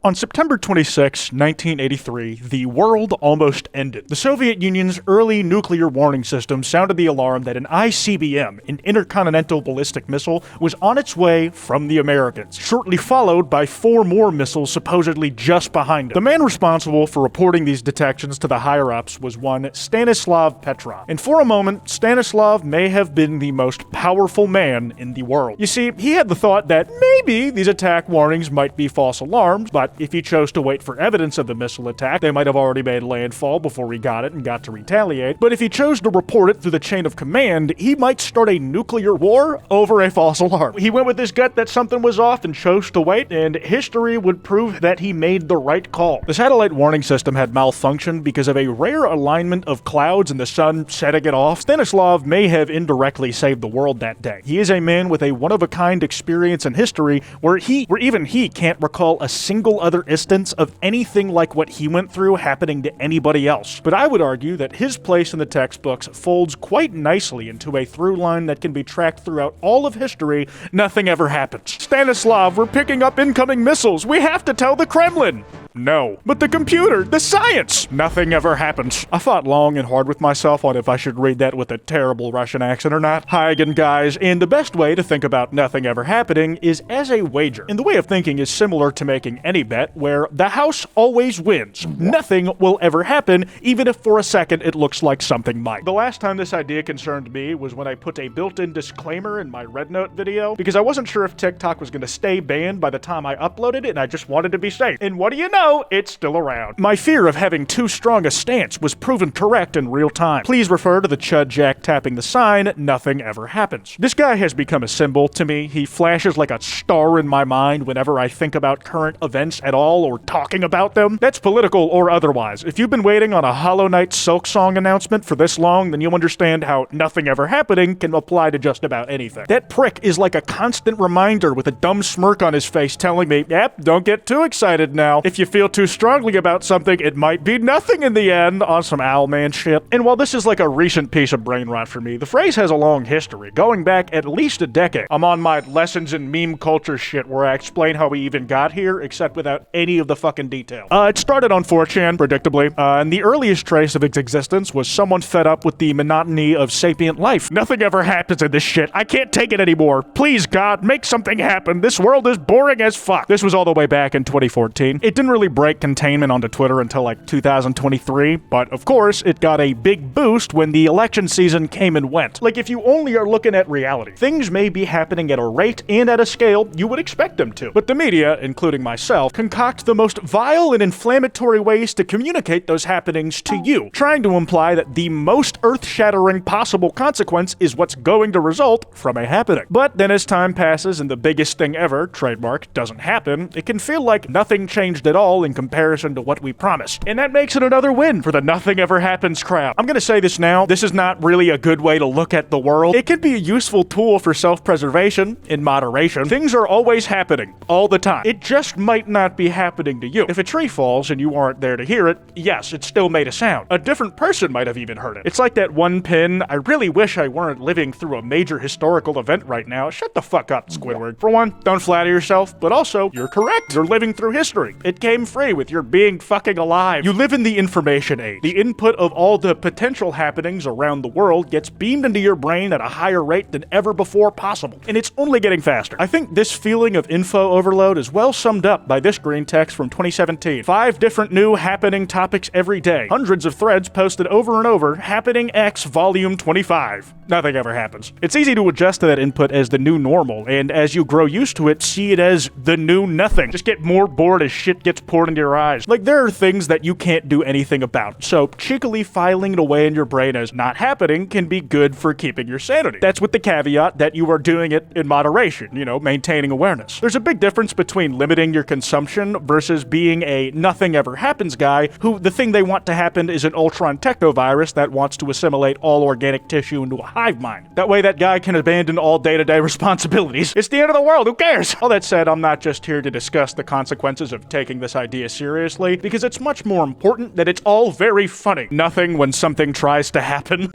On September 26, 1983, the world almost ended. The Soviet Union's early nuclear warning system sounded the alarm that an ICBM, an intercontinental ballistic missile, was on its way from the Americans, shortly followed by 4 more missiles supposedly just behind it. The man responsible for reporting these detections to the higher-ups was one Stanislav Petrov. And for a moment, Stanislav may have been the most powerful man in the world. You see, he had the thought that maybe these attack warnings might be false alarms, but if he chose to wait for evidence of the missile attack, they might have already made landfall before he got it and got to retaliate. But if he chose to report it through the chain of command, he might start a nuclear war over a false alarm. He went with his gut that something was off and chose to wait, and history would prove that he made the right call. The satellite warning system had malfunctioned because of a rare alignment of clouds and the sun setting it off. Stanislav may have indirectly saved the world that day. He is a man with a one-of-a-kind experience in history where even he can't recall a single other instance of anything like what he went through happening to anybody else. But I would argue that his place in the textbooks folds quite nicely into a through line that can be tracked throughout all of history. Nothing ever happens. Stanislav, we're picking up incoming missiles. We have to tell the Kremlin. No. But the computer, the science, nothing ever happens. I fought long and hard with myself on if I should read that with a terrible Russian accent or not. Hi again, guys, and the best way to think about nothing ever happening is as a wager. And the way of thinking is similar to making any bet where the house always wins. Nothing will ever happen, even if for a second it looks like something might. The last time this idea concerned me was when I put a built-in disclaimer in my Red Note video, because I wasn't sure if TikTok was going to stay banned by the time I uploaded it, and I just wanted to be safe. And what do you know? It's still around. My fear of having too strong a stance was proven correct in real time. Please refer to the Chud Jack tapping the sign, nothing ever happens. This guy has become a symbol to me. He flashes like a star in my mind whenever I think about current events at all or talking about them. That's political or otherwise. If you've been waiting on a Hollow Knight Silk Song announcement for this long, then you'll understand how nothing ever happening can apply to just about anything. That prick is like a constant reminder with a dumb smirk on his face telling me, yep, don't get too excited now. If you feel too strongly about something, it might be nothing in the end, on some Owlman shit. And while this is like a recent piece of brain rot for me, the phrase has a long history, going back at least a decade. I'm on my lessons in meme culture shit where I explain how we even got here, except without any of the fucking detail. It started on 4chan, predictably, and the earliest trace of its existence was someone fed up with the monotony of sapient life. Nothing ever happens in this shit. I can't take it anymore. Please, God, make something happen. This world is boring as fuck. This was all the way back in 2014. It didn't really break containment onto Twitter until like 2023, but of course, it got a big boost when the election season came and went. Like, if you only are looking at reality, things may be happening at a rate and at a scale you would expect them to. But the media, including myself, concoct the most vile and inflammatory ways to communicate those happenings to you, trying to imply that the most earth-shattering possible consequence is what's going to result from a happening. But then as time passes and the biggest thing ever, trademark, doesn't happen, it can feel like nothing changed at all in comparison to what we promised. And that makes it another win for the nothing ever happens crowd. I'm gonna say this now, this is not really a good way to look at the world. It can be a useful tool for self-preservation, in moderation. Things are always happening, all the time. It just might not be happening to you. If a tree falls and you aren't there to hear it, yes, it still made a sound. A different person might have even heard it. It's like that one pin, I really wish I weren't living through a major historical event right now. Shut the fuck up, Squidward. For one, don't flatter yourself, but also, you're correct. You're living through history. It came free with your being fucking alive. You live in the information age. The input of all the potential happenings around the world gets beamed into your brain at a higher rate than ever before possible. And it's only getting faster. I think this feeling of info overload is well summed up by this green text from 2017. 5 different new happening topics every day. Hundreds of threads posted over and over. Happening X Volume 25. Nothing ever happens. It's easy to adjust to that input as the new normal, and as you grow used to it, see it as the new nothing. Just get more bored as shit gets poured into your eyes. Like, there are things that you can't do anything about, so cheekily filing it away in your brain as not happening can be good for keeping your sanity. That's with the caveat that you are doing it in moderation, you know, maintaining awareness. There's a big difference between limiting your consumption versus being a nothing ever happens guy who the thing they want to happen is an Ultron technovirus that wants to assimilate all organic tissue into a hive mind. That way that guy can abandon all day-to-day responsibilities. It's the end of the world, who cares? All that said, I'm not just here to discuss the consequences of taking this idea seriously, because it's much more important that it's all very funny. Nothing when something tries to happen.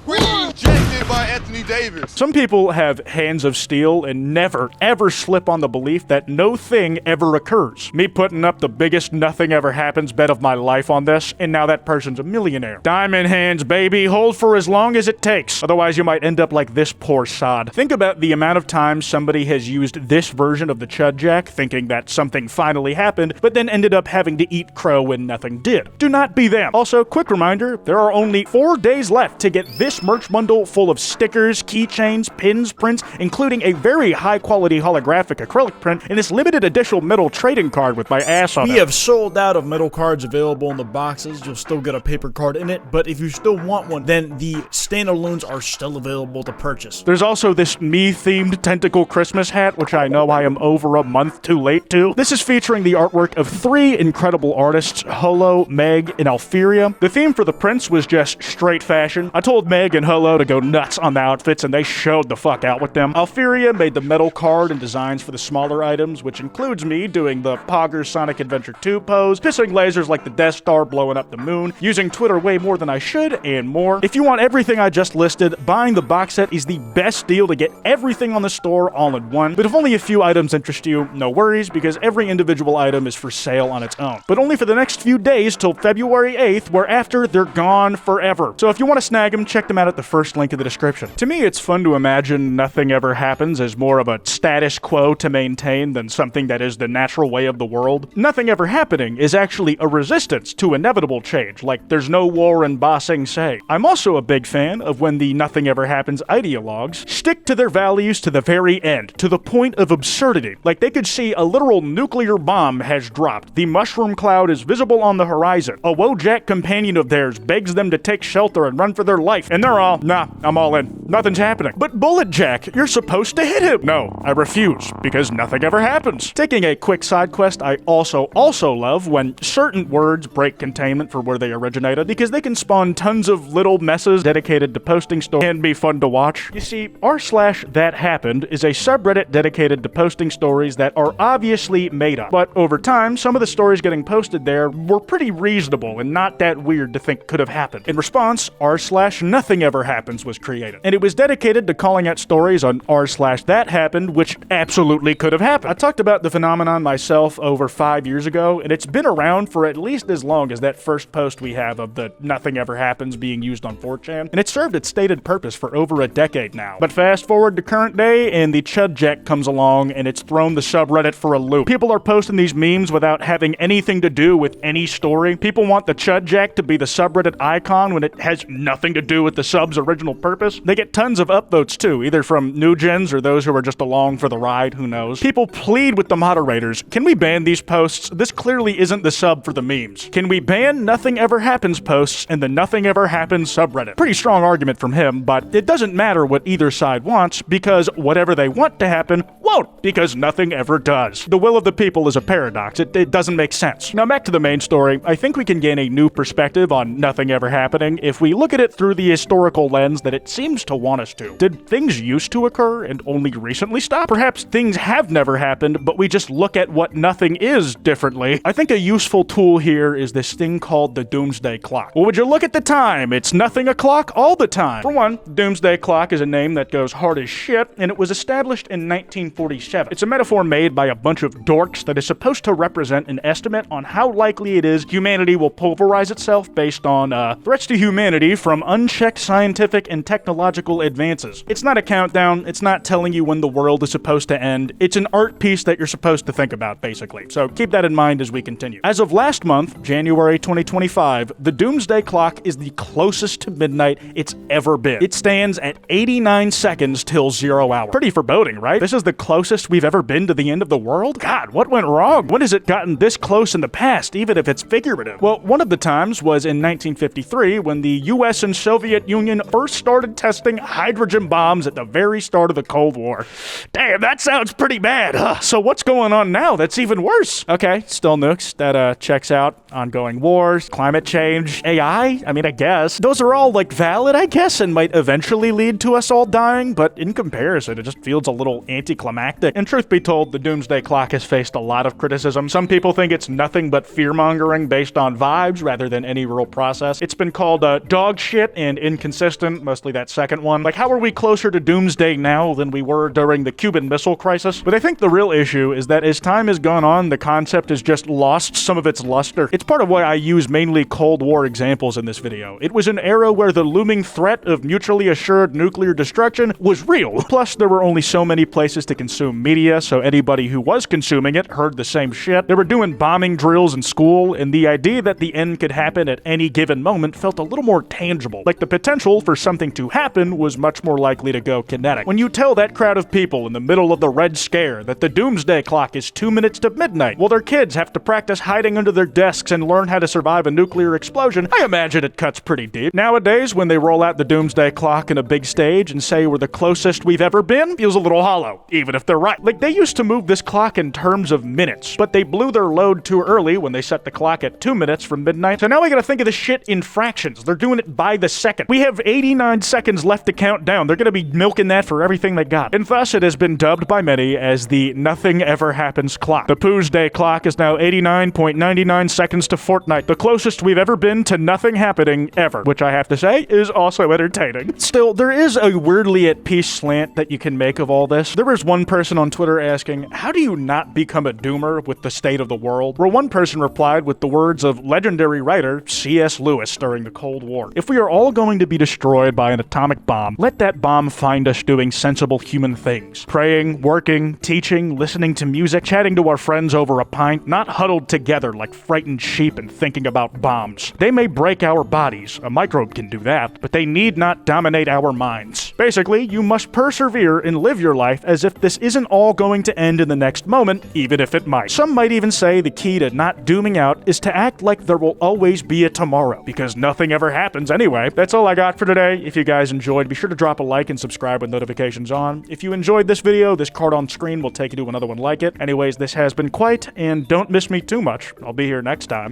Rejected by Anthony Davis. Some people have hands of steel and never, ever slip on the belief that no thing ever occurs. Me putting up the biggest nothing ever happens bet of my life on this, and now that person's a millionaire. Diamond hands, baby. Hold for as long as it takes. Otherwise, you might end up like this poor sod. Think about the amount of times somebody has used this version of the Chud Jack, thinking that something finally happened, but then ended up having to eat crow when nothing did. Do not be them. Also, quick reminder, there are only 4 days left to get this merch bundle full of stickers, keychains, pins, prints, including a very high-quality holographic acrylic print and this limited edition metal trading card with my ass on it. We have sold out of metal cards available in the boxes. You'll still get a paper card in it, but if you still want one, then the standalones are still available to purchase. There's also this me-themed tentacle Christmas hat, which I know I am over a month too late to. This is featuring the artwork of 3 incredible artists, Holo, Meg, and Alfiria. The theme for the prints was just straight fashion. I told Meg and Holo to go nuts on the outfits, and they showed the fuck out with them. Alfiria made the metal card and designs for the smaller items, which includes me doing the Poggers Sonic Adventure 2 pose, pissing lasers like the Death Star blowing up the moon, using Twitter way more than I should, and more. If you want everything I just listed, buying the box set is the best deal to get everything on the store all in one. But if only a few items interest you, no worries, because every individual item is for sale on its own. But only for the next few days till February 8th, whereafter they're gone forever. So if you want to snag them, check them out at the first link in the description. To me, it's fun to imagine nothing ever happens as more of a status quo to maintain than something that is the natural way of the world. Nothing ever happening is actually a resistance to inevitable change, like there's no war in Ba Sing Se. I'm also a big fan of when the nothing ever happens ideologues stick to their values to the very end, to the point of absurdity. Like they could see a literal nuclear bomb has dropped, the mushroom cloud is visible on the horizon, a Wojak companion of theirs begs them to take shelter and run for their life, and they're all, nah, I'm all in. Nothing's happening. But Bullet Jack, you're supposed to hit him. No, I refuse, because nothing ever happens. Taking a quick side quest, I also love when certain words break containment for where they originated, because they can spawn tons of little messes dedicated to posting stories and be fun to watch. You see, r/thathappened is a subreddit dedicated to posting stories that are obviously made up. But over time, some of the stories getting posted there were pretty reasonable and not that weird to think could have happened. In response, r/nothing-ever-happens was created. And it was dedicated to calling out stories on r/thathappened, which absolutely could have happened. I talked about the phenomenon myself over 5 years ago, and it's been around for at least as long as that first post we have of the nothing ever happens being used on 4chan, and it served its stated purpose for over a decade now. But fast forward to current day, and the Chud Jack comes along, and it's thrown the subreddit for a loop. People are posting these memes without having anything to do with any story. People want the Chud Jack to be the subreddit icon when it has nothing to do with the sub's original purpose. They get tons of upvotes too, either from new gens or those who are just along for the ride, who knows. People plead with the moderators, can we ban these posts? This clearly isn't the sub for the memes. Can we ban nothing ever happens posts and the nothing ever happens subreddit? Pretty strong argument from him, but it doesn't matter what either side wants, because whatever they want to happen won't, because nothing ever does. The will of the people is a paradox. It doesn't make sense. Now back to the main story. I think we can gain a new perspective on nothing ever happening if we look at it through the historical lens that it seems to want us to. Did things used to occur and only recently stop? Perhaps things have never happened, but we just look at what nothing is differently. I think a useful tool here is this thing called the Doomsday Clock. Well, would you look at the time? It's nothing o'clock all the time. For one, Doomsday Clock is a name that goes hard as shit, and it was established in 1947. It's a metaphor made by a bunch of dorks that is supposed to represent an estimate on how likely it is humanity will pulverize itself based on threats to humanity from unchecked scientific and technological advances. It's not a countdown, it's not telling you when the world is supposed to end, it's an art piece that you're supposed to think about, basically. So keep that in mind as we continue. As of last month, January 2025, the Doomsday Clock is the closest to midnight it's ever been. It stands at 89 seconds till 0 hour. Pretty foreboding, right? This is the closest we've ever been to the end of the world? God, what went wrong? When has it gotten this close in the past, even if it's figurative? Well, one of the times was in 1953 when the US and Soviet Union first started testing hydrogen bombs at the very start of the Cold War. Damn, that sounds pretty bad. So what's going on now that's even worse? Okay, still nukes. That checks out. Ongoing wars, climate change, AI? I mean, I guess. Those are all, like, valid, I guess, and might eventually lead to us all dying, but in comparison, it just feels a little anticlimactic. And truth be told, the Doomsday Clock has faced a lot of criticism. Some people think it's nothing but fear-mongering based on vibes rather than any real process. It's been called dog shit and inconsistent, mostly that that second one. Like, how are we closer to doomsday now than we were during the Cuban Missile Crisis? But I think the real issue is that as time has gone on, the concept has just lost some of its luster. It's part of why I use mainly Cold War examples in this video. It was an era where the looming threat of mutually assured nuclear destruction was real. Plus, there were only so many places to consume media, so anybody who was consuming it heard the same shit. They were doing bombing drills in school, and the idea that the end could happen at any given moment felt a little more tangible. Like, the potential for something to happen was much more likely to go kinetic. When you tell that crowd of people in the middle of the Red Scare that the Doomsday Clock is 2 minutes to midnight, while their kids have to practice hiding under their desks and learn how to survive a nuclear explosion, I imagine it cuts pretty deep. Nowadays, when they roll out the Doomsday Clock in a big stage and say we're the closest we've ever been, feels a little hollow, even if they're right. Like, they used to move this clock in terms of minutes, but they blew their load too early when they set the clock at 2 minutes from midnight, so now we gotta think of this shit in fractions. They're doing it by the second. We have 89 seconds left to count down. They're gonna be milking that for everything they got. And thus, it has been dubbed by many as the Nothing Ever Happens clock. The Doomsday Clock is now 89.99 seconds to fortnight, the closest we've ever been to nothing happening ever, which I have to say is also entertaining. Still, there is a weirdly at peace slant that you can make of all this. There was one person on Twitter asking, how do you not become a doomer with the state of the world? Where one person replied with the words of legendary writer C.S. Lewis during the Cold War. If we are all going to be destroyed by an atomic bomb, let that bomb find us doing sensible human things. Praying, working, teaching, listening to music, chatting to our friends over a pint, not huddled together like frightened sheep and thinking about bombs. They may break our bodies, a microbe can do that, but they need not dominate our minds. Basically, you must persevere and live your life as if this isn't all going to end in the next moment, even if it might. Some might even say the key to not dooming out is to act like there will always be a tomorrow, because nothing ever happens anyway. That's all I got for today. If you guys enjoyed, be sure to drop a like and subscribe with notifications on. If you enjoyed this video, this card on screen will take you to another one like it. Anyways, this has been Kwite, and don't miss me too much. I'll be here next time.